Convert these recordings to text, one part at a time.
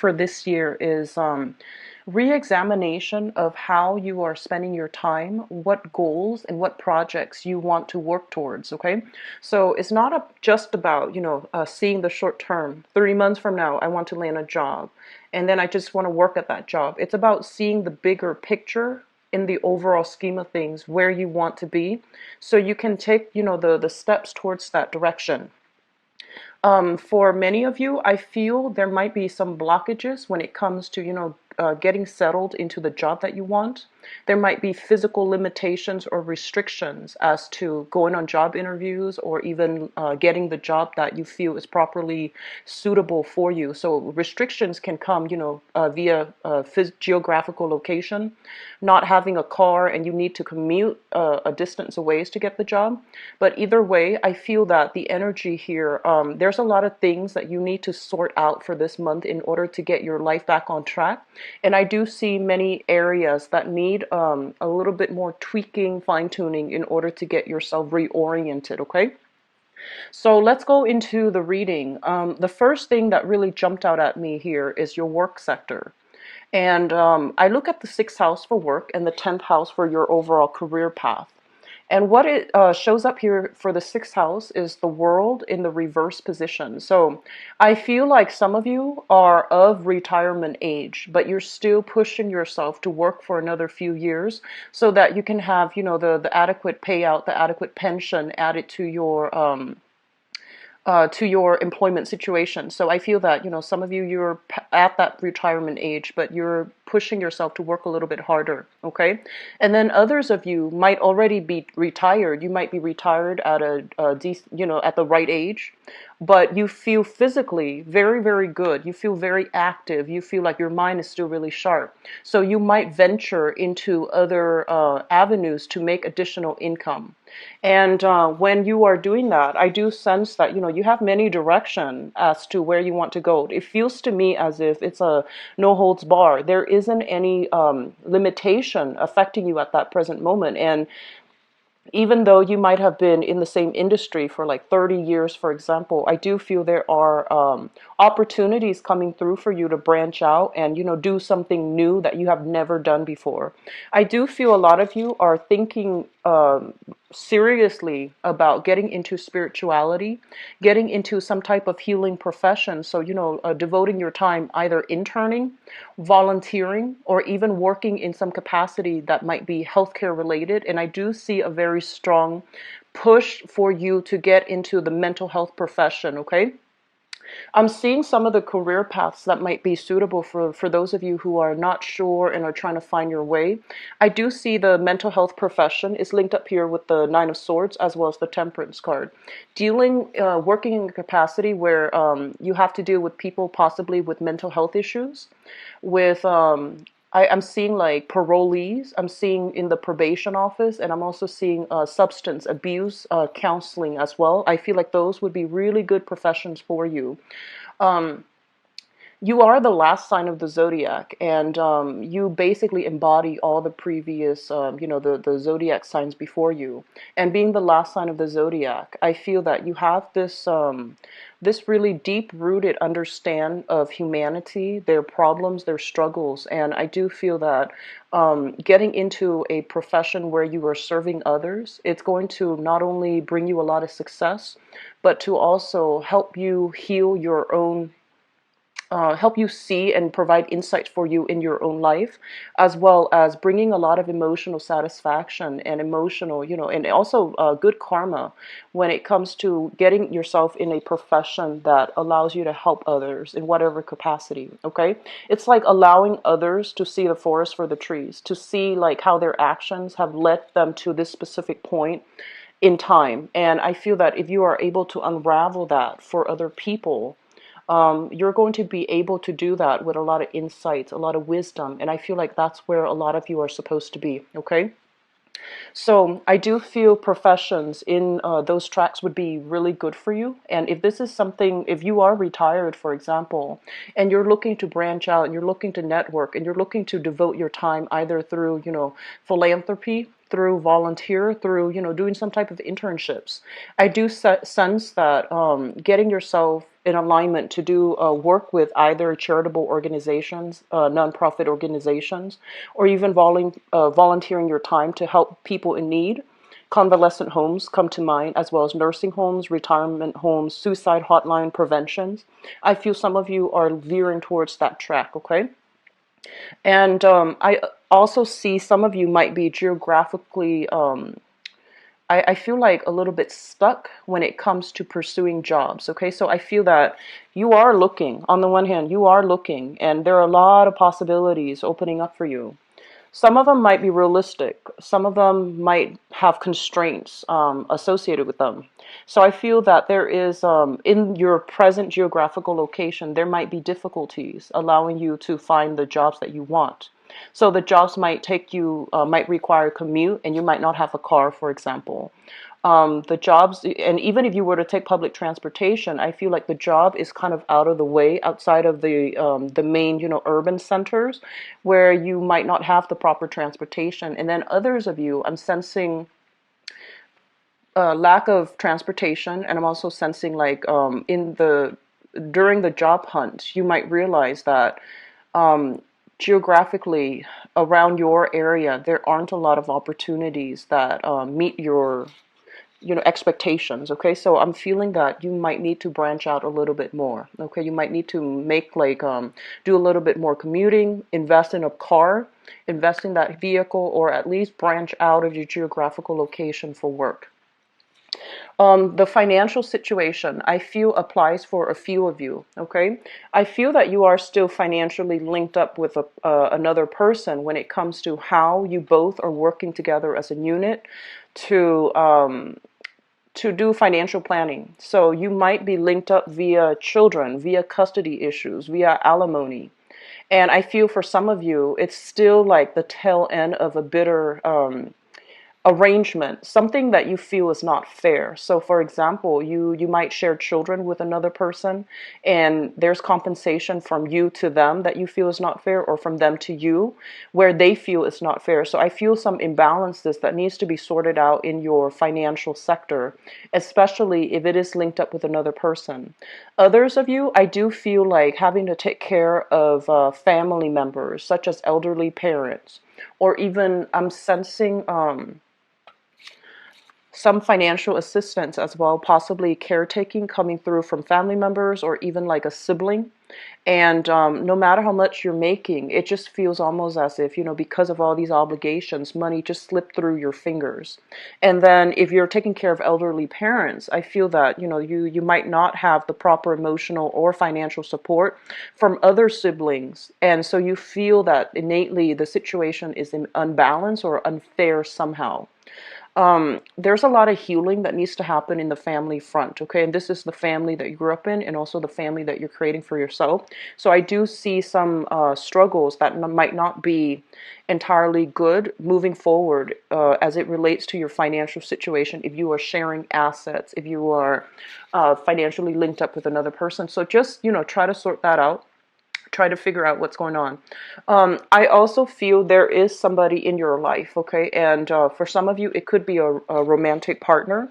for this year is re-examination of how you are spending your time, what goals and what projects you want to work towards. Okay, so it's not just about seeing the short term. 3 months from now, I want to land a job, and then I just want to work at that job. It's about seeing the bigger picture in the overall scheme of things, where you want to be, so you can take the steps towards that direction. For many of you, I feel there might be some blockages when it comes to, getting settled into the job that you want. There might be physical limitations or restrictions as to going on job interviews, or even getting the job that you feel is properly suitable for you. So restrictions can come, via geographical location, not having a car and you need to commute a distance away to get the job. But either way, I feel that the energy here, there's a lot of things that you need to sort out for this month in order to get your life back on track. And I do see many areas that need a little bit more tweaking, fine tuning in order to get yourself reoriented, okay? So let's go into the reading. The first thing that really jumped out at me here is your work sector. And I look at the sixth house for work and the 10th house for your overall career path. And what it shows up here for the sixth house is the world in the reverse position. So I feel like some of you are of retirement age, but you're still pushing yourself to work for another few years so that you can have, the adequate payout, the adequate pension added to your employment situation. So I feel that, some of you, you're at that retirement age, but you're pushing yourself to work a little bit harder, okay? And then others of you might already be retired. You might be retired at at the right age, but you feel physically very, very good. You feel very active. You feel like your mind is still really sharp. So you might venture into other avenues to make additional income. And when you are doing that, I do sense that, you have many direction as to where you want to go. It feels to me as if it's a no holds bar. There isn't any limitation affecting you at that present moment. And even though you might have been in the same industry for like 30 years, for example, I do feel there are opportunities coming through for you to branch out and, do something new that you have never done before. I do feel a lot of you are thinking seriously about getting into spirituality, getting into some type of healing profession. So, devoting your time either interning, volunteering, or even working in some capacity that might be healthcare related. And I do see a very strong push for you to get into the mental health profession, okay? I'm seeing some of the career paths that might be suitable for those of you who are not sure and are trying to find your way. I do see the mental health profession is linked up here with the Nine of Swords as well as the Temperance card. Working in a capacity where you have to deal with people possibly with mental health issues, with I'm seeing like parolees, I'm seeing in the probation office, and I'm also seeing substance abuse counseling as well. I feel like those would be really good professions for you. Um, you are the last sign of the zodiac, and you basically embody all the previous, the zodiac signs before you. And being the last sign of the zodiac, I feel that you have this really deep-rooted understand of humanity, their problems, their struggles, and I do feel that getting into a profession where you are serving others, it's going to not only bring you a lot of success, but to also help you heal your own, help you see and provide insight for you in your own life, as well as bringing a lot of emotional satisfaction and emotional, and also good karma when it comes to getting yourself in a profession that allows you to help others in whatever capacity, okay? It's like allowing others to see the forest for the trees, to see like how their actions have led them to this specific point in time. And I feel that if you are able to unravel that for other people, you're going to be able to do that with a lot of insight, a lot of wisdom, and I feel like that's where a lot of you are supposed to be, okay? So I do feel professions in those tracks would be really good for you. And if this is something, if you are retired, for example, and you're looking to branch out and you're looking to network and you're looking to devote your time either through, philanthropy, through volunteer, through, doing some type of internships. I do sense that getting yourself in alignment to do work with either charitable organizations, nonprofit organizations, or even volunteering your time to help people in need. Convalescent homes come to mind, as well as nursing homes, retirement homes, suicide hotline preventions. I feel some of you are veering towards that track, okay? And I also see some of you might be geographically, I feel like a little bit stuck when it comes to pursuing jobs, okay? So I feel that you are looking, on the one hand, you are looking, and there are a lot of possibilities opening up for you. Some of them might be realistic. Some of them might have constraints associated with them. So I feel that there is, in your present geographical location, there might be difficulties allowing you to find the jobs that you want. So the jobs might take you, might require a commute, and you might not have a car, for example. The jobs, and even if you were to take public transportation, I feel like the job is kind of out of the way, outside of the main, urban centers, where you might not have the proper transportation. And then others of you, I'm sensing lack of transportation, and I'm also sensing like during the job hunt, you might realize that geographically around your area, there aren't a lot of opportunities that meet your expectations. Okay, so I'm feeling that you might need to branch out a little bit more. Okay, you might need to make like do a little bit more commuting, invest in a car, invest in that vehicle, or at least branch out of your geographical location for work. The financial situation, I feel, applies for a few of you, okay? I feel that you are still financially linked up with another person when it comes to how you both are working together as a unit to do financial planning. So you might be linked up via children, via custody issues, via alimony. And I feel for some of you, it's still like the tail end of a bitter arrangement, something that you feel is not fair. So for example, you might share children with another person, and there's compensation from you to them that you feel is not fair, or from them to you where they feel it's not fair. So I feel some imbalances that needs to be sorted out in your financial sector, especially if it is linked up with another person. Others of you, I do feel like having to take care of family members, such as elderly parents, or even I'm sensing some financial assistance as well, possibly caretaking coming through from family members or even like a sibling. And no matter how much you're making, it just feels almost as if, because of all these obligations, money just slipped through your fingers. And then if you're taking care of elderly parents, I feel that, you might not have the proper emotional or financial support from other siblings. And so you feel that innately the situation is unbalanced or unfair somehow. There's a lot of healing that needs to happen in the family front, okay? And this is the family that you grew up in, and also the family that you're creating for yourself. So I do see some struggles that might not be entirely good moving forward as it relates to your financial situation, if you are sharing assets, if you are financially linked up with another person. So just, try to sort that out. Try to figure out what's going on. I also feel there is somebody in your life, okay? And for some of you, it could be a romantic partner.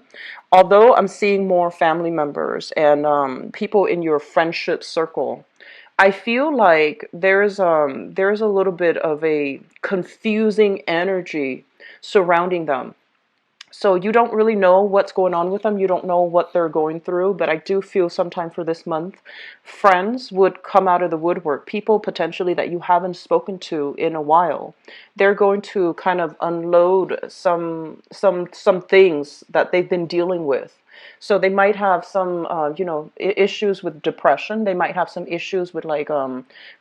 Although I'm seeing more family members and people in your friendship circle, I feel like there's a little bit of a confusing energy surrounding them. So you don't really know what's going on with them. You don't know what they're going through. But I do feel sometime for this month, friends would come out of the woodwork. People potentially that you haven't spoken to in a while. They're going to kind of unload some things that they've been dealing with. So they might have some, issues with depression. They might have some issues with like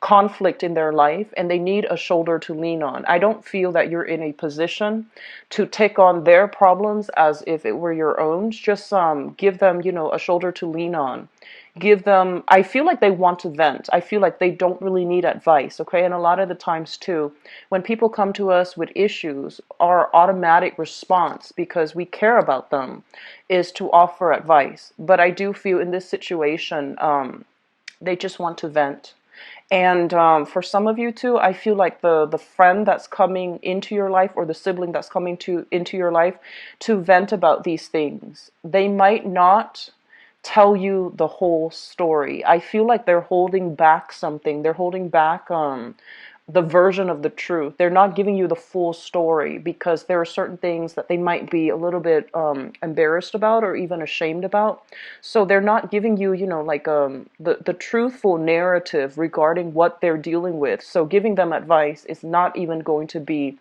conflict in their life, and they need a shoulder to lean on. I don't feel that you're in a position to take on their problems as if it were your own. Just give them, a shoulder to lean on. Give them, I feel like they want to vent. I feel like they don't really need advice, okay? And a lot of the times too, when people come to us with issues, our automatic response, because we care about them, is to offer advice. But I do feel in this situation, they just want to vent. And for some of you too, I feel like the friend that's coming into your life, or the sibling that's coming to into your life to vent about these things, they might not tell you the whole story. I feel like they're holding back something. They're holding back the version of the truth. They're not giving you the full story because there are certain things that they might be a little bit embarrassed about or even ashamed about. So they're not giving you, like the truthful narrative regarding what they're dealing with. So giving them advice is not even going to be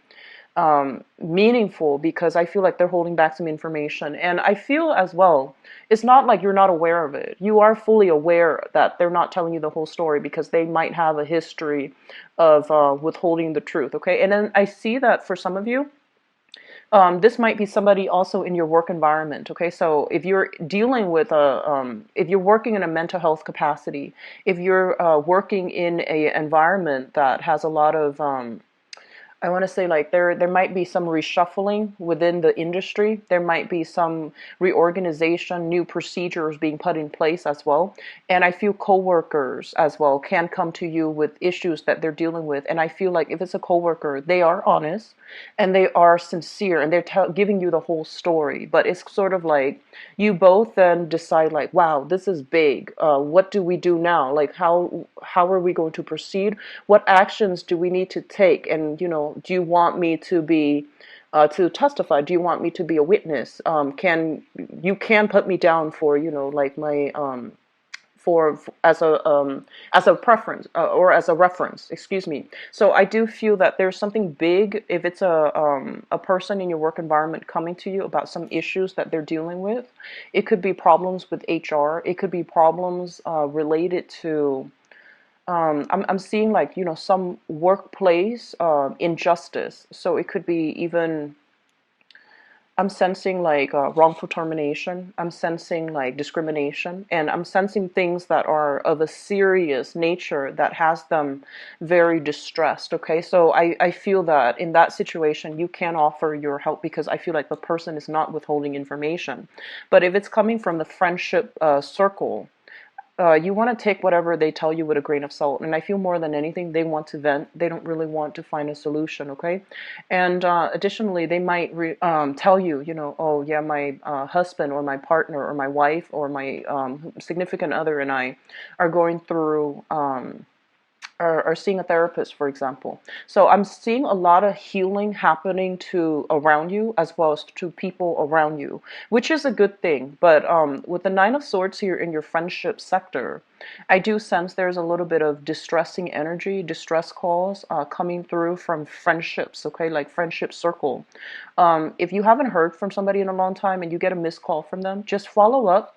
meaningful because I feel like they're holding back some information. And I feel as well, it's not like you're not aware of it. You are fully aware that they're not telling you the whole story because they might have a history of withholding the truth. Okay. And then I see that for some of you, this might be somebody also in your work environment. Okay, so if you're dealing with if you're working in a mental health capacity, if you're working in a environment that has a lot of I want to say, like, there might be some reshuffling within the industry. There might be some reorganization, new procedures being put in place as well. And I feel coworkers as well can come to you with issues that they're dealing with. And I feel like if it's a coworker, they are honest and they are sincere and they're giving you the whole story. But it's sort of like you both then decide, like, wow, this is big. What do we do now? Like, how are we going to proceed? What actions do we need to take? And, do you want me to be to testify? Do you want me to be a witness? Can put me down for, like my for as a preference or as a reference, excuse me. So I do feel that there's something big if it's a person in your work environment coming to you about some issues that they're dealing with. It could be problems with HR. It could be problems related to I'm seeing, like, some workplace injustice. So it could be even, I'm sensing like wrongful termination. I'm sensing like discrimination, and I'm sensing things that are of a serious nature that has them very distressed. Okay, so I feel that in that situation, you can offer your help because I feel like the person is not withholding information. But if it's coming from the friendship circle, you want to take whatever they tell you with a grain of salt. And I feel more than anything, they want to vent. They don't really want to find a solution, okay? And additionally, they might tell you, oh, yeah, my husband or my partner or my wife or my significant other and I are going through are seeing a therapist, for example. So I'm seeing a lot of healing happening to around you as well as to people around you, which is a good thing. But with the Nine of Swords here in your friendship sector, I do sense there's a little bit of distressing energy, distress calls coming through from friendships, okay, like friendship circle. If you haven't heard from somebody in a long time and you get a missed call from them, just follow up.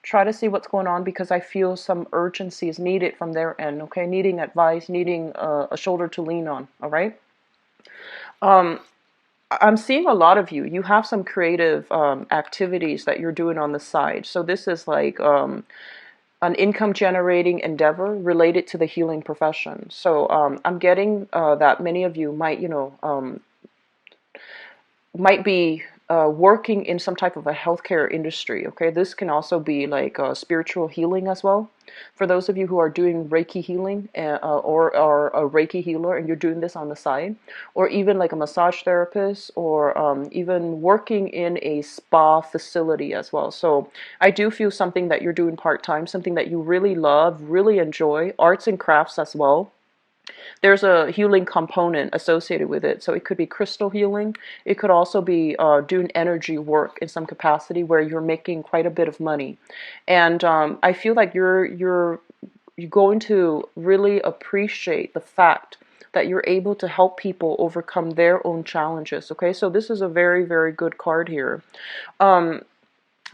Try to see what's going on because I feel some urgency is needed from their end, okay? Needing advice, needing a shoulder to lean on, all right? Um, I'm seeing a lot of you. You have some creative activities that you're doing on the side. So this is like an income generating endeavor related to the healing profession. So I'm getting that many of you might, might be working in some type of a healthcare industry. Okay, this can also be like spiritual healing as well. For those of you who are doing Reiki healing or are a Reiki healer and you're doing this on the side, or even like a massage therapist, or even working in a spa facility as well. So I do feel something that you're doing part-time, something that you really love, really enjoy, arts and crafts as well. There's a healing component associated with it. So it could be crystal healing. It could also be doing energy work in some capacity where you're making quite a bit of money. And I feel like you're going to really appreciate the fact that you're able to help people overcome their own challenges. Okay, so this is a very, very good card here.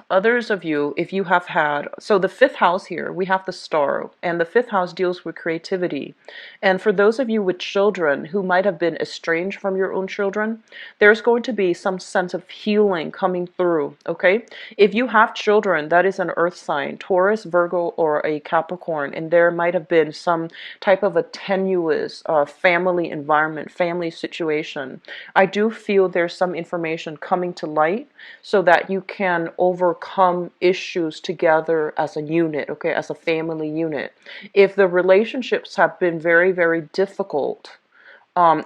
Others of you, if you have had, so the fifth house here, we have the star, and the fifth house deals with creativity. And for those of you with children who might have been estranged from your own children, there's going to be some sense of healing coming through, okay? If you have children, that is an earth sign, Taurus, Virgo, or a Capricorn, and there might have been some type of a tenuous family environment, family situation. I do feel there's some information coming to light so that you can overcome overcome issues together as a unit, okay, as a family unit. If the relationships have been very, very difficult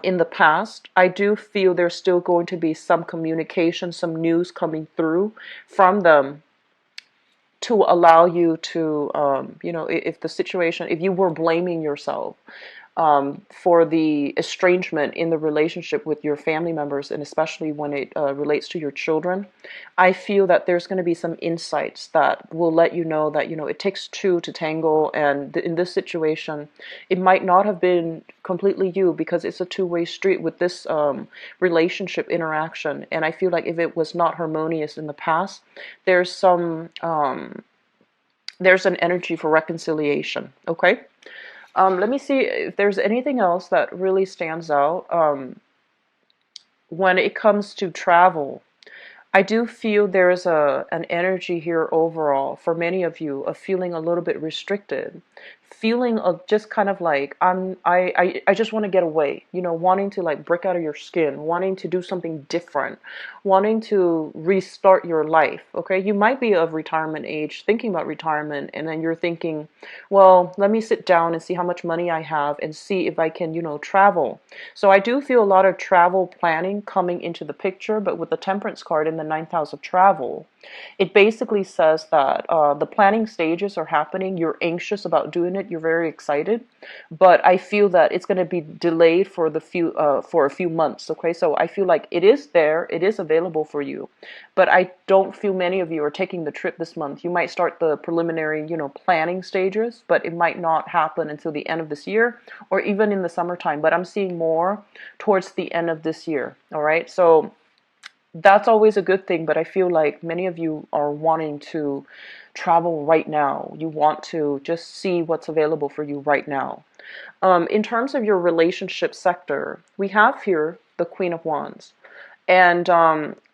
in the past, I do feel there's still going to be some communication, some news coming through from them to allow you to, if the situation, if you were blaming yourself for the estrangement in the relationship with your family members, and especially when it relates to your children, I feel that there's going to be some insights that will let you know that, it takes two to tango, and in this situation, it might not have been completely you, because it's a two-way street with this relationship interaction. And I feel like if it was not harmonious in the past, there's some there's an energy for reconciliation. Okay. Let me see if there's anything else that really stands out. When it comes to travel, I do feel there is an energy here overall for many of you of feeling a little bit restricted, feeling of just kind of like I just want to get away, wanting to like break out of your skin, wanting to do something different, wanting to restart your life. Okay, you might be of retirement age, thinking about retirement, and then you're thinking, well, let me sit down and see how much money I have and see if I can, travel. So I do feel a lot of travel planning coming into the picture, but with the Temperance card in the ninth house of travel, it basically says that the planning stages are happening. You're anxious about doing it. You're very excited, but I feel that it's going to be delayed for a few months. Okay, so I feel like it is there. It is available for you, but I don't feel many of you are taking the trip this month. You might start the preliminary, planning stages, but it might not happen until the end of this year or even in the summertime. But I'm seeing more towards the end of this year. All right, so that's always a good thing, but I feel like many of you are wanting to travel right now. You want to just see what's available for you right now. In terms of your relationship sector, we have here the Queen of Wands. And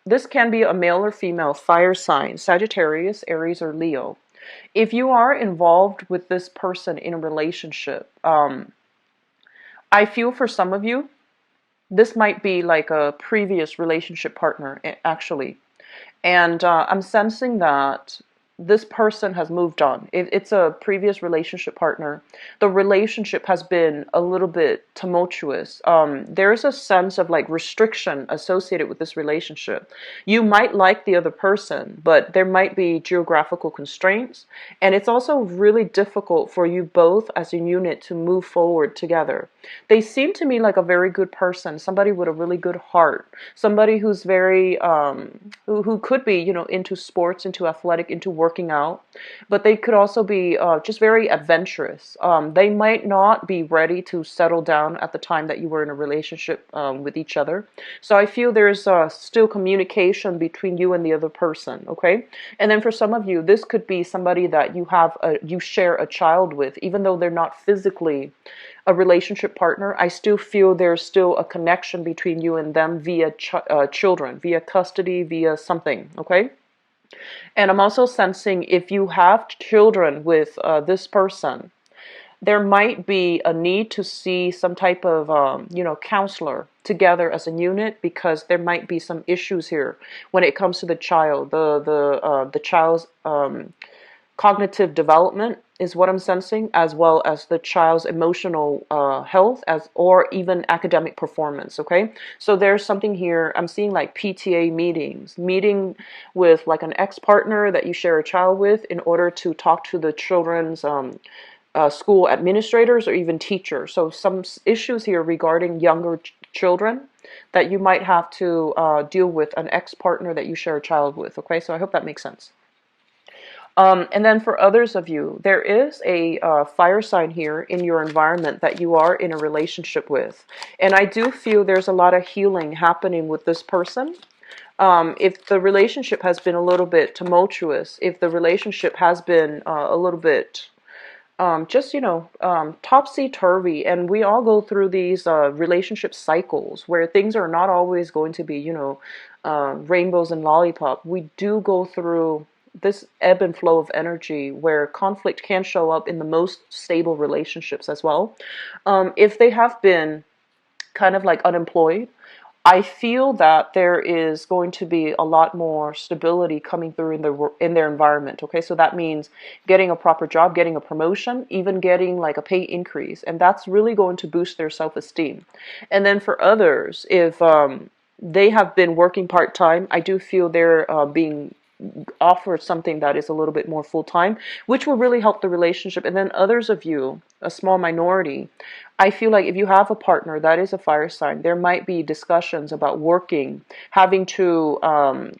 this can be a male or female fire sign, Sagittarius, Aries, or Leo. If you are involved with this person in a relationship, I feel for some of you, this might be like a previous relationship partner, actually. And I'm sensing that this person has moved on. It's a previous relationship partner. The relationship has been a little bit tumultuous. There's a sense of like restriction associated with this relationship. You might like the other person, but there might be geographical constraints. And it's also really difficult for you both as a unit to move forward together. They seem to me like a very good person, somebody with a really good heart, somebody who's very, who could be, into sports, into athletic, into working out, but they could also be just very adventurous. They might not be ready to settle down at the time that you were in a relationship with each other. So I feel there's still communication between you and the other person, okay? And then for some of you, this could be somebody that you share a child with, even though they're not physically a relationship partner. I still feel there's still a connection between you and them via children, via custody, via something, okay? And I'm also sensing if you have children with this person, there might be a need to see some type of, counselor together as a unit, because there might be some issues here when it comes to the child, the child's cognitive development is what I'm sensing, as well as the child's emotional health, or even academic performance. Okay, so there's something here. I'm seeing like PTA meeting with like an ex-partner that you share a child with in order to talk to the children's school administrators or even teachers. So some issues here regarding younger children that you might have to deal with an ex-partner that you share a child with. Okay, so I hope that makes sense. And then for others of you, there is a fire sign here in your environment that you are in a relationship with. And I do feel there's a lot of healing happening with this person. If the relationship has been a little bit tumultuous, if the relationship has been a little bit topsy-turvy, and we all go through these relationship cycles where things are not always going to be, rainbows and lollipop. We do go through this ebb and flow of energy where conflict can show up in the most stable relationships as well. If they have been kind of like unemployed, I feel that there is going to be a lot more stability coming through in their environment. Okay, so that means getting a proper job, getting a promotion, even getting like a pay increase, and that's really going to boost their self-esteem. And then for others, if they have been working part-time, I do feel they're being offered something that is a little bit more full-time, which will really help the relationship. And then others of you, a small minority, I feel like if you have a partner that is a fire sign, there might be discussions about working, having to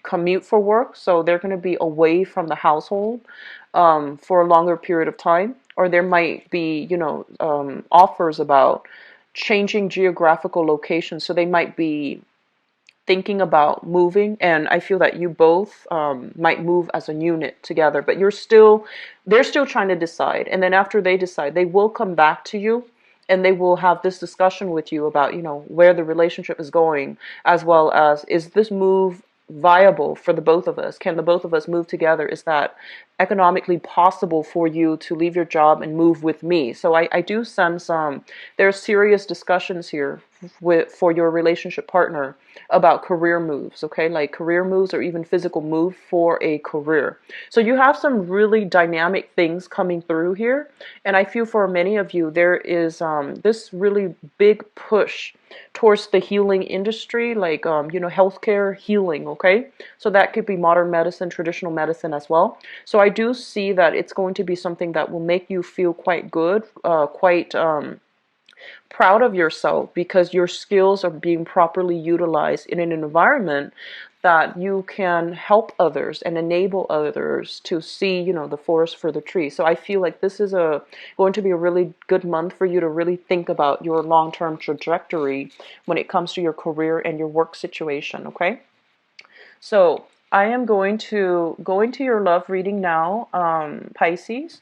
commute for work. So they're going to be away from the household for a longer period of time. Or there might be, offers about changing geographical locations. So they might be thinking about moving, and I feel that you both might move as a unit together, but they're still trying to decide. And then after they decide, they will come back to you and they will have this discussion with you about, where the relationship is going, as well as, is this move viable for the both of us? Can the both of us move together? Is that economically possible for you to leave your job and move with me? So I do sense there's serious discussions here for your relationship partner about career moves, okay? Like career moves or even physical move for a career. So you have some really dynamic things coming through here. And I feel for many of you, there is this really big push towards the healing industry, like, healthcare healing, okay? So that could be modern medicine, traditional medicine as well. So I do see that it's going to be something that will make you feel quite good, quite proud of yourself, because your skills are being properly utilized in an environment that you can help others and enable others to see, the forest for the trees. So I feel like this is going to be a really good month for you to really think about your long-term trajectory when it comes to your career and your work situation, okay? So I am going to go into your love reading now, Pisces.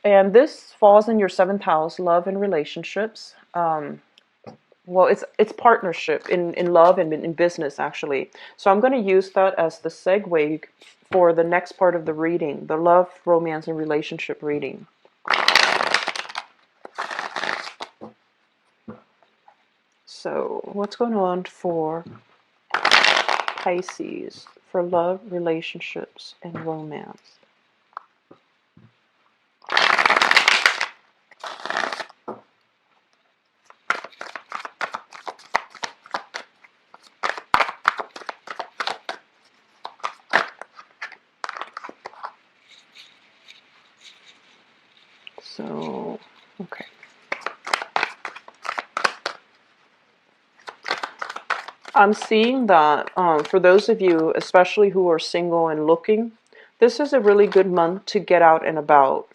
And this falls in your seventh house, love and relationships. Well, it's partnership in love and in business, actually. So I'm going to use that as the segue for the next part of the reading, the love, romance, and relationship reading. So what's going on for Pisces for love, relationships, and romance? So, okay. I'm seeing that for those of you, especially who are single and looking, this is a really good month to get out and about,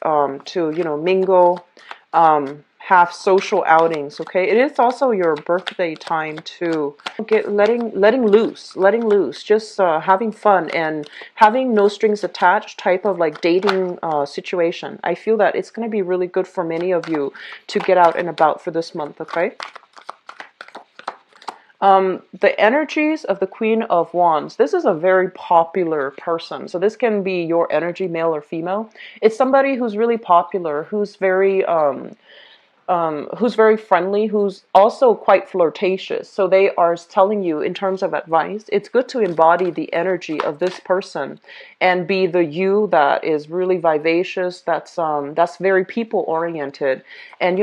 to, mingle, have social outings, okay? It is also your birthday time to get letting loose, just having fun and having no strings attached type of like dating situation. I feel that it's going to be really good for many of you to get out and about for this month, okay? The energies of the Queen of Wands. This is a very popular person. So this can be your energy, male or female. It's somebody who's really popular, who's very friendly, who's also quite flirtatious. So they are telling you, in terms of advice, it's good to embody the energy of this person and be the you that is really vivacious, that's very people oriented, and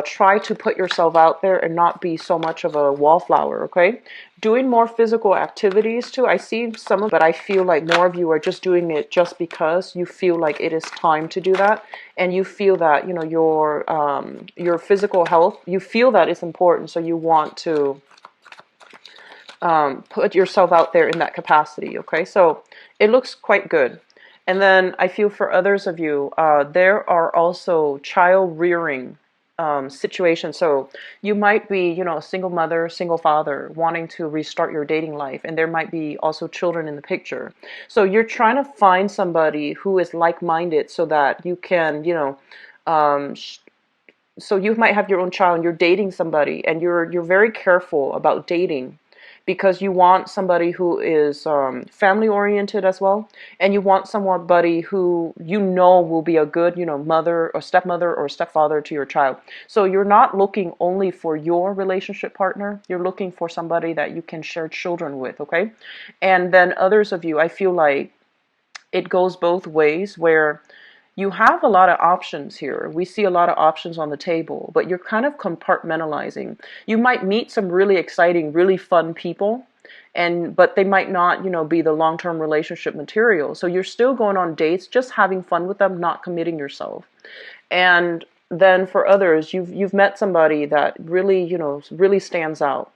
try to put yourself out there and not be so much of a wallflower, okay? Doing more physical activities too. I see some of it, but I feel like more of you are just doing it just because you feel like it is time to do that, and you feel that your physical health, you feel that it's important, so you want to put yourself out there in that capacity. Okay, so it looks quite good. And then I feel for others of you, there are also child rearing situation. So you might be, a single mother, single father wanting to restart your dating life, and there might be also children in the picture. So you're trying to find somebody who is like-minded so that you can, so you might have your own child and you're dating somebody, and you're very careful about dating because you want somebody who is family oriented as well, and you want somebody who you know will be a good, mother or stepfather to your child. So you're not looking only for your relationship partner, you're looking for somebody that you can share children with, okay? And then others of you, I feel like it goes both ways, where you have a lot of options here. We see a lot of options on the table, but you're kind of compartmentalizing. You might meet some really exciting, really fun people, but they might not, be the long-term relationship material. So you're still going on dates, just having fun with them, not committing yourself. And then for others, you've met somebody that really, really stands out.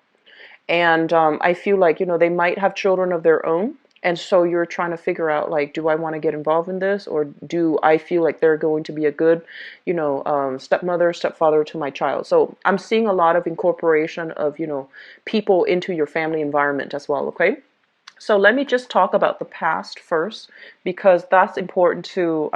And I feel like, they might have children of their own. And so you're trying to figure out, like, do I want to get involved in this? Or do I feel like they're going to be a good, stepmother, stepfather to my child? So I'm seeing a lot of incorporation of, people into your family environment as well, okay? So let me just talk about the past first, because that's important to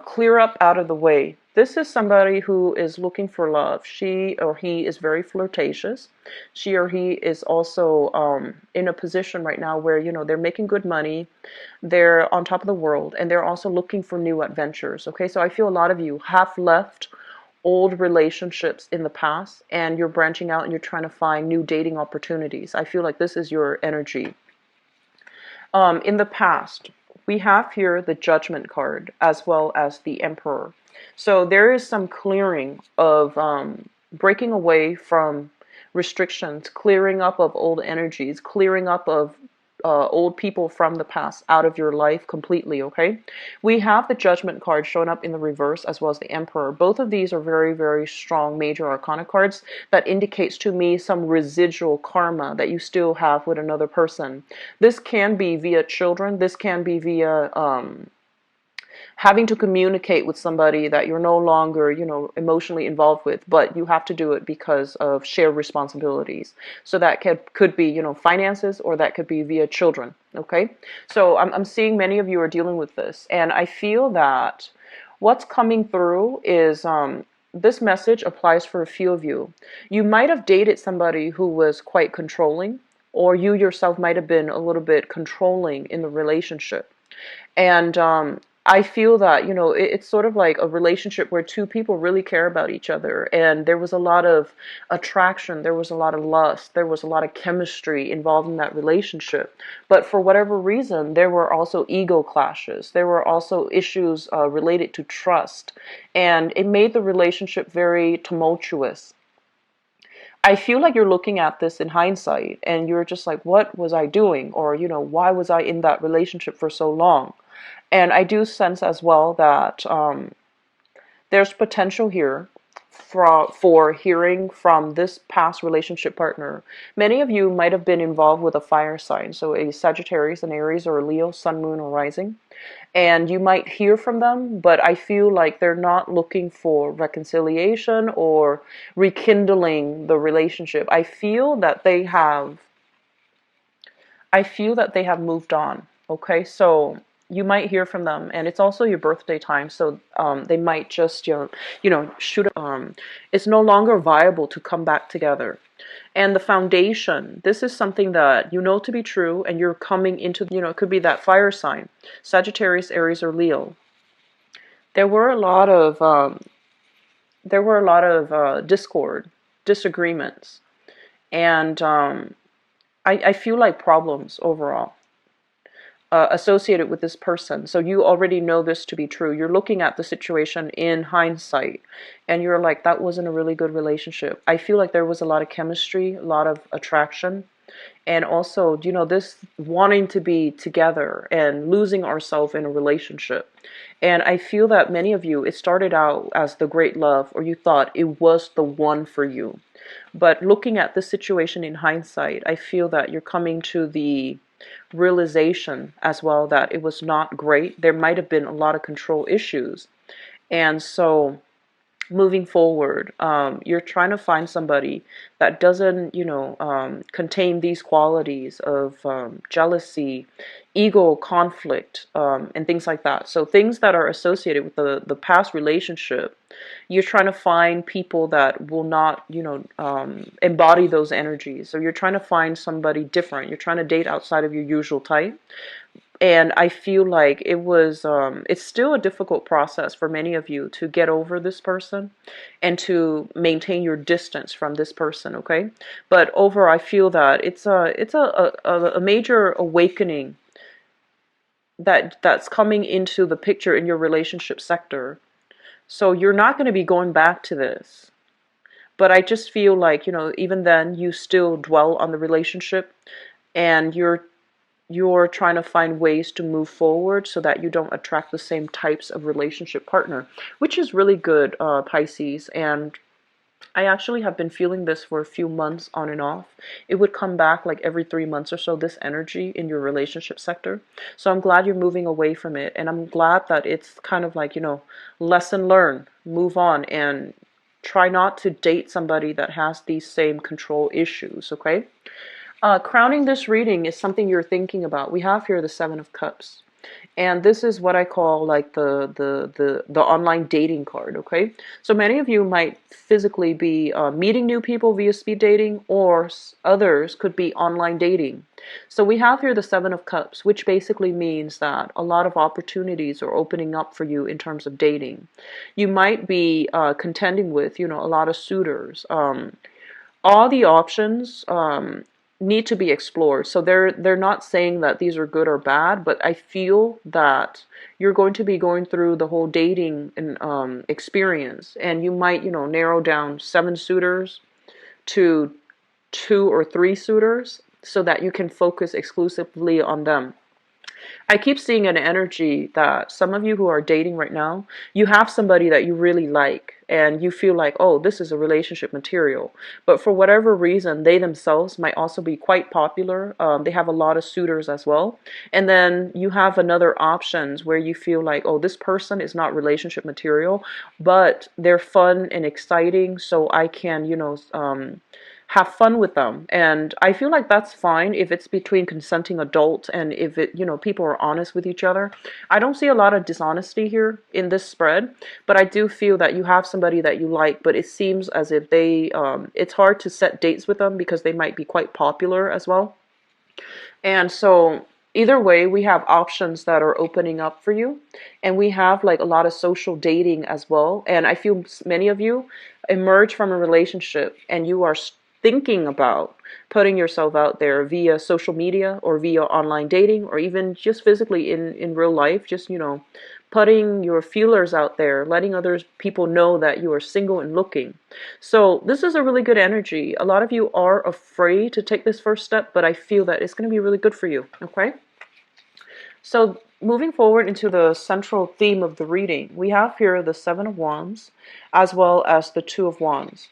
clear up out of the way. This is somebody who is looking for love. She or he is very flirtatious. She or he is also in a position right now where, they're making good money. They're on top of the world, and they're also looking for new adventures. Okay, so I feel a lot of you have left old relationships in the past, and you're branching out and you're trying to find new dating opportunities. I feel like this is your energy. In the past, we have here the Judgment card as well as the Emperor. So there is some clearing of breaking away from restrictions, clearing up of old energies, clearing up of old people from the past out of your life completely, okay? We have the Judgment card showing up in the reverse as well as the Emperor. Both of these are very, very strong major arcana cards that indicates to me some residual karma that you still have with another person. This can be via children. This can be via having to communicate with somebody that you're no longer, emotionally involved with, but you have to do it because of shared responsibilities. So that could be, finances, or that could be via children, okay? So I'm seeing many of you are dealing with this, and I feel that what's coming through is this message applies for a few of you. You might have dated somebody who was quite controlling, or you yourself might have been a little bit controlling in the relationship. And I feel that, it's sort of like a relationship where two people really care about each other. And there was a lot of attraction. There was a lot of lust. There was a lot of chemistry involved in that relationship. But for whatever reason, there were also ego clashes. There were also issues related to trust. And it made the relationship very tumultuous. I feel like you're looking at this in hindsight and you're just like, what was I doing? Or, why was I in that relationship for so long? And I do sense as well that there's potential here for hearing from this past relationship partner. Many of you might have been involved with a fire sign, so a Sagittarius, an Aries, or a Leo, Sun, Moon, or Rising. And you might hear from them, but I feel like they're not looking for reconciliation or rekindling the relationship. I feel that they have moved on. Okay, so you might hear from them, and it's also your birthday time, so they might just shoot. It's no longer viable to come back together. And the foundation, this is something that you know to be true, and you're coming into, it could be that fire sign, Sagittarius, Aries, or Leo. There were a lot of discord, disagreements, and I feel like problems overall associated with this person. So you already know this to be true. You're looking at the situation in hindsight, and you're like, that wasn't a really good relationship. I feel like there was a lot of chemistry, a lot of attraction, and also, this wanting to be together and losing ourselves in a relationship. And I feel that many of you, it started out as the great love, or you thought it was the one for you. But looking at the situation in hindsight, I feel that you're coming to the realization as well that it was not great. There might have been a lot of control issues. And so moving forward, you're trying to find somebody that doesn't, contain these qualities of jealousy, ego, conflict, and things like that. So things that are associated with the past relationship, you're trying to find people that will not, embody those energies. So you're trying to find somebody different. You're trying to date outside of your usual type. And I feel like it's still a difficult process for many of you to get over this person and to maintain your distance from this person, okay? But I feel that it's a major awakening that's coming into the picture in your relationship sector. So you're not going to be going back to this. But I just feel like, even then you still dwell on the relationship, and you're trying to find ways to move forward so that you don't attract the same types of relationship partner, which is really good, Pisces. And I actually have been feeling this for a few months on and off. It would come back like every 3 months or so, this energy in your relationship sector. So I'm glad you're moving away from it. And I'm glad that it's kind of like, lesson learned, move on, and try not to date somebody that has these same control issues, okay? Crowning this reading is something you're thinking about. We have here the Seven of Cups. And this is what I call like the online dating card, okay? So many of you might physically be meeting new people via speed dating, or others could be online dating. So we have here the Seven of Cups, which basically means that a lot of opportunities are opening up for you in terms of dating. You might be contending with, a lot of suitors. All the options need to be explored. So they're not saying that these are good or bad, but I feel that you're going to be going through the whole dating and experience, and you might, narrow down 7 suitors to 2 or 3 suitors so that you can focus exclusively on them. I keep seeing an energy that some of you who are dating right now, you have somebody that you really like and you feel like, oh, this is a relationship material. But for whatever reason, they themselves might also be quite popular. They have a lot of suitors as well. And then you have another options where you feel like, oh, this person is not relationship material, but they're fun and exciting, so I can, have fun with them. And I feel like that's fine if it's between consenting adults and if people are honest with each other. I don't see a lot of dishonesty here in this spread, but I do feel that you have somebody that you like, but it seems as if it's hard to set dates with them because they might be quite popular as well. And so either way, we have options that are opening up for you, and we have like a lot of social dating as well. And I feel many of you emerge from a relationship and you are thinking about putting yourself out there via social media or via online dating, or even just physically in real life, just putting your feelers out there, letting other people know that you are single and looking. So this is a really good energy. A lot of you are afraid to take this first step, but I feel that it's going to be really good for you, okay? So moving forward into the central theme of the reading, we have here the Seven of Wands as well as the Two of Wands.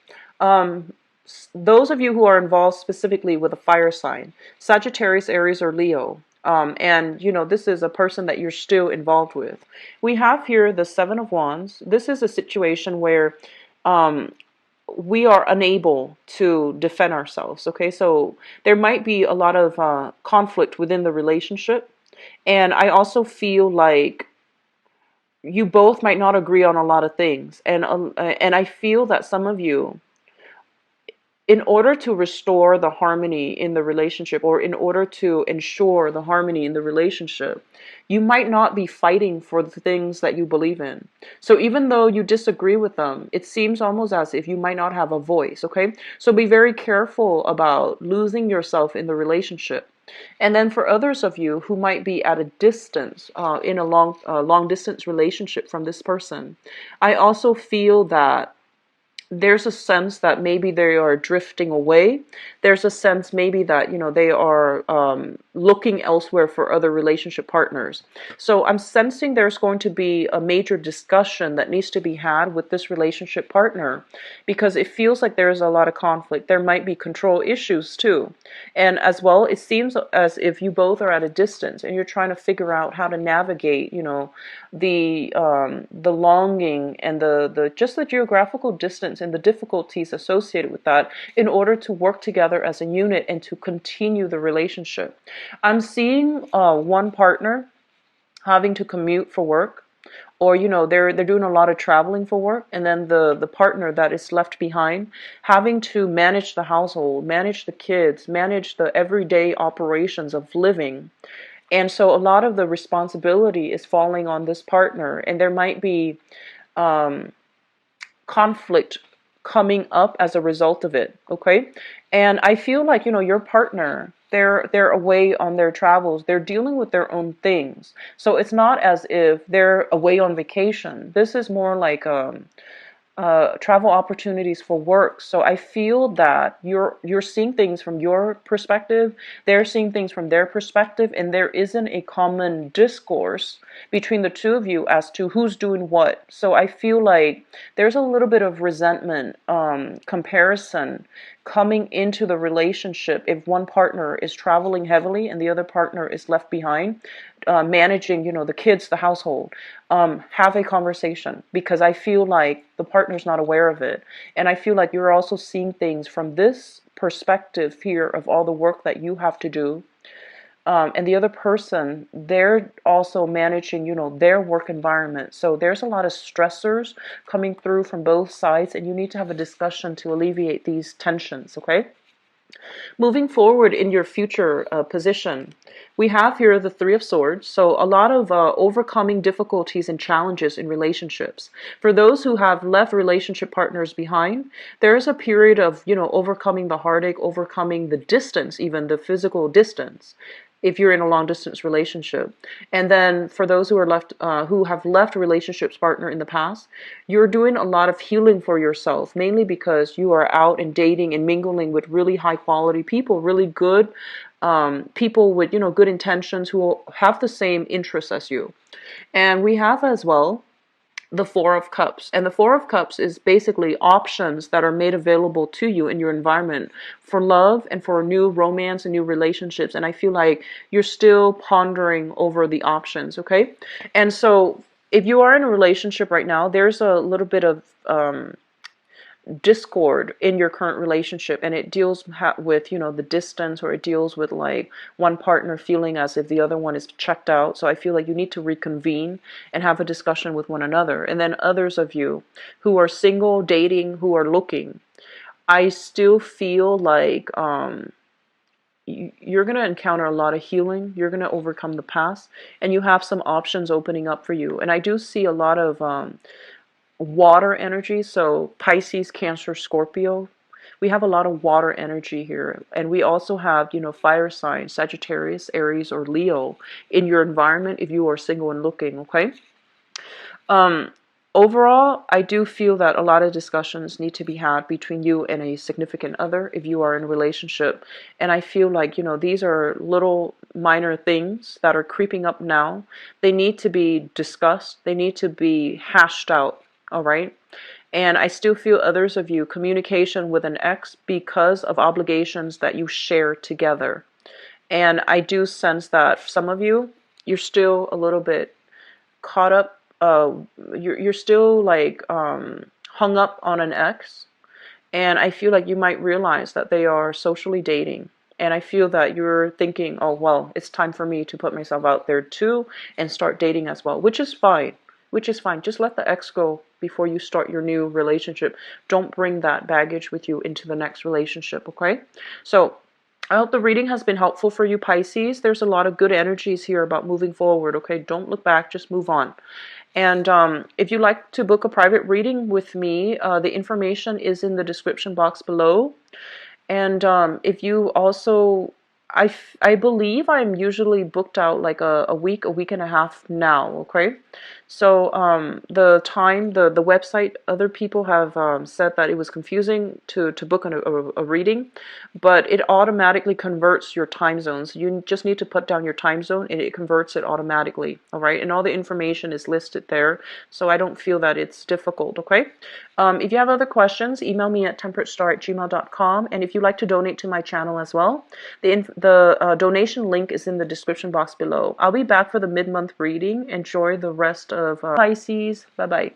Those of you who are involved specifically with a fire sign, Sagittarius, Aries, or Leo, and this is a person that you're still involved with. We have here the Seven of Wands. This is a situation where we are unable to defend ourselves, okay? So there might be a lot of conflict within the relationship, and I also feel like you both might not agree on a lot of things, and I feel that some of you, in order to restore the harmony in the relationship, or in order to ensure the harmony in the relationship, you might not be fighting for the things that you believe in. So even though you disagree with them, it seems almost as if you might not have a voice, okay? So be very careful about losing yourself in the relationship. And then for others of you who might be at a distance, in a long distance relationship from this person, I also feel that there's a sense that maybe they are drifting away. There's a sense maybe that, they are looking elsewhere for other relationship partners. So I'm sensing there's going to be a major discussion that needs to be had with this relationship partner, because it feels like there's a lot of conflict. There might be control issues too. And as well, it seems as if you both are at a distance and you're trying to figure out how to navigate, the longing and the just the geographical distance and the difficulties associated with that in order to work together as a unit and to continue the relationship. I'm seeing one partner having to commute for work, or they're doing a lot of traveling for work, and then the partner that is left behind having to manage the household, manage the kids, manage the everyday operations of living. And so a lot of the responsibility is falling on this partner, and there might be conflict coming up as a result of it. Okay. And I feel like your partner, they're away on their travels, they're dealing with their own things, so it's not as if they're away on vacation. This is more like travel opportunities for work. So I feel that you're seeing things from your perspective, they're seeing things from their perspective, and there isn't a common discourse between the two of you as to who's doing what. So I feel like there's a little bit of resentment, comparison coming into the relationship if one partner is traveling heavily and the other partner is left behind, managing, the kids, the household. Have a conversation, because I feel like the partner's not aware of it. And I feel like you're also seeing things from this perspective here of all the work that you have to do. And the other person, they're also managing, their work environment. So there's a lot of stressors coming through from both sides, and you need to have a discussion to alleviate these tensions, okay? Moving forward in your future position, we have here the Three of Swords. So a lot of overcoming difficulties and challenges in relationships. For those who have left relationship partners behind, there is a period of, overcoming the heartache, overcoming the distance, even the physical distance, if you're in a long distance relationship. And then for those who are left, who have left relationships partner in the past, you're doing a lot of healing for yourself, mainly because you are out and dating and mingling with really high quality people, really good people with, good intentions, who have the same interests as you. And we have as well the Four of Cups. And the Four of Cups is basically options that are made available to you in your environment for love and for new romance and new relationships. And I feel like you're still pondering over the options, okay? And so if you are in a relationship right now, there's a little bit of discord in your current relationship, and it deals with the distance, or it deals with like one partner feeling as if the other one is checked out. So I feel like you need to reconvene and have a discussion with one another. And then others of you who are single, dating, who are looking, I still feel like you're going to encounter a lot of healing. You're going to overcome the past, and you have some options opening up for you. And I do see a lot of water energy. So Pisces, Cancer, Scorpio, we have a lot of water energy here. And we also have, fire signs, Sagittarius, Aries, or Leo in your environment if you are single and looking, okay? Overall, I do feel that a lot of discussions need to be had between you and a significant other if you are in a relationship. And I feel like, these are little minor things that are creeping up now. They need to be discussed. They need to be hashed out. All right. And I still feel others of you, communication with an ex because of obligations that you share together. And I do sense that some of you, you're still a little bit caught up. You're still like hung up on an ex. And I feel like you might realize that they are socially dating. And I feel that you're thinking, oh, well, it's time for me to put myself out there too and start dating as well, which is fine. Just let the ex go before you start your new relationship. Don't bring that baggage with you into the next relationship, okay? So I hope the reading has been helpful for you, Pisces. There's a lot of good energies here about moving forward, okay? Don't look back, just move on. And if you'd like to book a private reading with me, the information is in the description box below. And if you also I believe I'm usually booked out like a week and a half now, okay? So the time, the website, other people have said that it was confusing to book a reading, but it automatically converts your time zones. You just need to put down your time zone and it converts it automatically, all right? And all the information is listed there, so I don't feel that it's difficult, okay? If you have other questions, email me at temperatestar@gmail.com, and if you'd like to donate to my channel as well, the donation link is in the description box below. I'll be back for the mid-month reading. Enjoy the rest of Pisces. Bye-bye.